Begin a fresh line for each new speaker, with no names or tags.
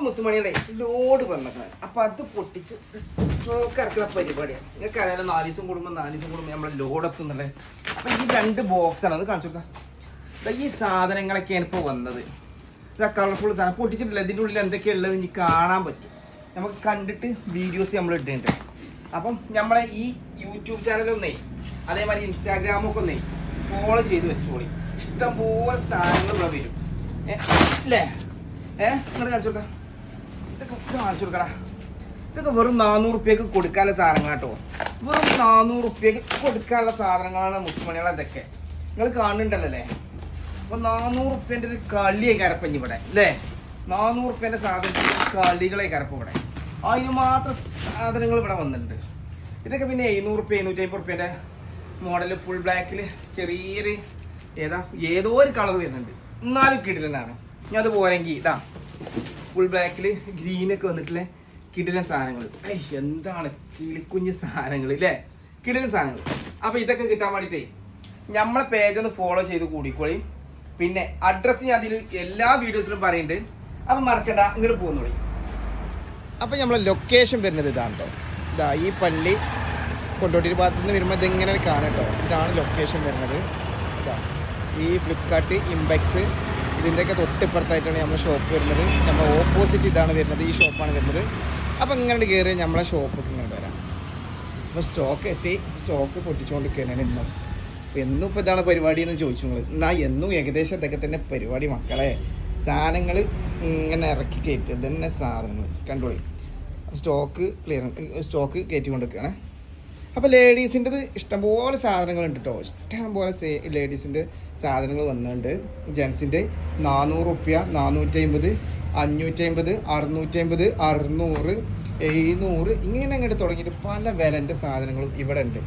മുത്തുമണിയുടെ load വന്നേക്കണം. അപ്പം അത് പൊട്ടിച്ച് സ്റ്റോക്ക് ഇറക്കുന്ന പരിപാടിയാണ്. നിങ്ങൾക്ക് അറിയാലോ 4 ദിവസം കൂടുമ്പോൾ നമ്മൾ ലോഡ് എത്തുന്നുണ്ടേ. അപ്പം ഈ 2 ബോക്സാണ് അത് കാണിച്ചു കൊടുക്കാം. ഈ സാധനങ്ങളൊക്കെയാണ് ഇപ്പോൾ വന്നത്. ഇതാ കളർഫുൾ സാധനം പൊട്ടിച്ചിട്ടില്ല. ഇതിൻ്റെ ഉള്ളിൽ എന്തൊക്കെയാണ് ഉള്ളത് ഇനി കാണാൻ പറ്റും. നമുക്ക് കണ്ടിട്ട് വീഡിയോസ് നമ്മൾ ഇട്ടിട്ടുണ്ട്. അപ്പം നമ്മളെ ഈ യൂട്യൂബ് ചാനലൊന്നേ അതേമാതിരി ഇൻസ്റ്റാഗ്രാമൊക്കെ ഒന്നേ ഫോളോ ചെയ്ത് വെച്ചോളി. ഇഷ്ടംപോലെ സാധനങ്ങൾ ഇവിടെ വരും അല്ലേ. ഇങ്ങനെ കാണിച്ചു കൊടുക്കാം. ഇതൊക്കെ കാണിച്ചു കൊടുക്കടാ. ഇതൊക്കെ വെറും 400 റുപ്യക്ക് കൊടുക്കാനുള്ള സാധനങ്ങൾ കേട്ടോ. വെറും 400 റുപ്യക്ക് കൊടുക്കാനുള്ള സാധനങ്ങളാണ് മുത്തുമണികളെ. ഇതൊക്കെ നിങ്ങൾ കാണുന്നുണ്ടല്ലേ. അപ്പോൾ 400 റുപ്യൻ്റെ ഒരു കളിയെ കരപ്പഞ്ഞ് ഇവിടെ അല്ലേ. 400 റുപ്യൻ്റെ സാധനത്തിന് കളികളെ കരപ്പ് ഇവിടെ. അതിന് മാത്രം സാധനങ്ങൾ ഇവിടെ വന്നിട്ടുണ്ട്. ഇതൊക്കെ പിന്നെ 700 റുപ്യ 750 റുപ്യൻ്റെ മോഡൽ ഫുൾ ബ്ലാക്കിൽ ചെറിയൊരു ഏതോ ഒരു കളർ വരുന്നുണ്ട്. എന്നാലും കിടിലനാണ്. ഞാൻ അത് പോരെങ്കിൽ ഇതാ ഫുൾ ബ്ലാക്കിൽ ഗ്രീനൊക്കെ വന്നിട്ടുള്ള കിടിലൻ സാധനങ്ങൾ. എന്താണ് കിളിക്കുഞ്ഞ് സാധനങ്ങൾ അല്ലേ. കിടിലൻ സാധനങ്ങൾ. അപ്പോൾ ഇതൊക്കെ കിട്ടാൻ വേണ്ടിയിട്ടേ നമ്മളെ പേജ് ഒന്ന് ഫോളോ ചെയ്ത് കൂടിക്കോളി. പിന്നെ അഡ്രസ്സ് ഞാൻ അതിൽ എല്ലാ വീഡിയോസിലും പറയുന്നുണ്ട്. അപ്പം മറക്കണ്ട, ഇങ്ങോട്ട് പോകുന്നോളി. അപ്പം നമ്മളെ ലൊക്കേഷൻ വരുന്നത് ഇതാണ് കേട്ടോ. ഇതാ ഈ പള്ളി കൊണ്ടോട്ടി ഭാഗത്തു നിന്ന് വരുമ്പോൾ ഇതിങ്ങനെ കാണാം കേട്ടോ. ഇതാണ് ലൊക്കേഷൻ വരുന്നത്. ഇതാ ഈ ഫ്ലിപ്കാർട്ട് ഇംപെക്സ് ഇതിൻ്റെയൊക്കെ തൊട്ടിപ്പുറത്തായിട്ടാണ് നമ്മുടെ ഷോപ്പ് വരുന്നത്. നമ്മൾ ഓപ്പോസിറ്റ് ഇതാണ് വരുന്നത്. ഈ ഷോപ്പാണ് വരുന്നത്. അപ്പോൾ ഇങ്ങനെ കയറി നമ്മളെ ഷോപ്പൊക്കെ ഇങ്ങനെ വരാം. അപ്പോൾ സ്റ്റോക്ക് എത്തി. സ്റ്റോക്ക് പൊട്ടിച്ചുകൊണ്ടിരിക്കുകയാണ് എന്നും. എന്നും ഇപ്പോൾ ഇതാണ് പരിപാടി എന്ന് ചോദിച്ചു നിങ്ങൾ. എന്നാൽ എന്നും ഏകദേശം ഇതൊക്കെ തന്നെ പരിപാടി മക്കളെ. സാധനങ്ങൾ ഇങ്ങനെ ഇറക്കി കയറ്റുക തന്നെ സാധനങ്ങൾ കണ്ടോളി. സ്റ്റോക്ക് കയറ്റി കൊണ്ടിരിക്കുകയാണ്. അപ്പോൾ ലേഡീസിൻ്റെത് ഇഷ്ടംപോലെ സാധനങ്ങളുണ്ട് കേട്ടോ. ഇഷ്ടംപോലെ ലേഡീസിൻ്റെ സാധനങ്ങൾ വന്നിട്ടുണ്ട്. ജെൻസിൻ്റെ 400 റുപ്യ 450 550 650 600 700 ഇങ്ങനെ അങ്ങോട്ട് തുടങ്ങിയിട്ട് പല വിലൻ്റെ സാധനങ്ങളും ഇവിടെ ഉണ്ട്.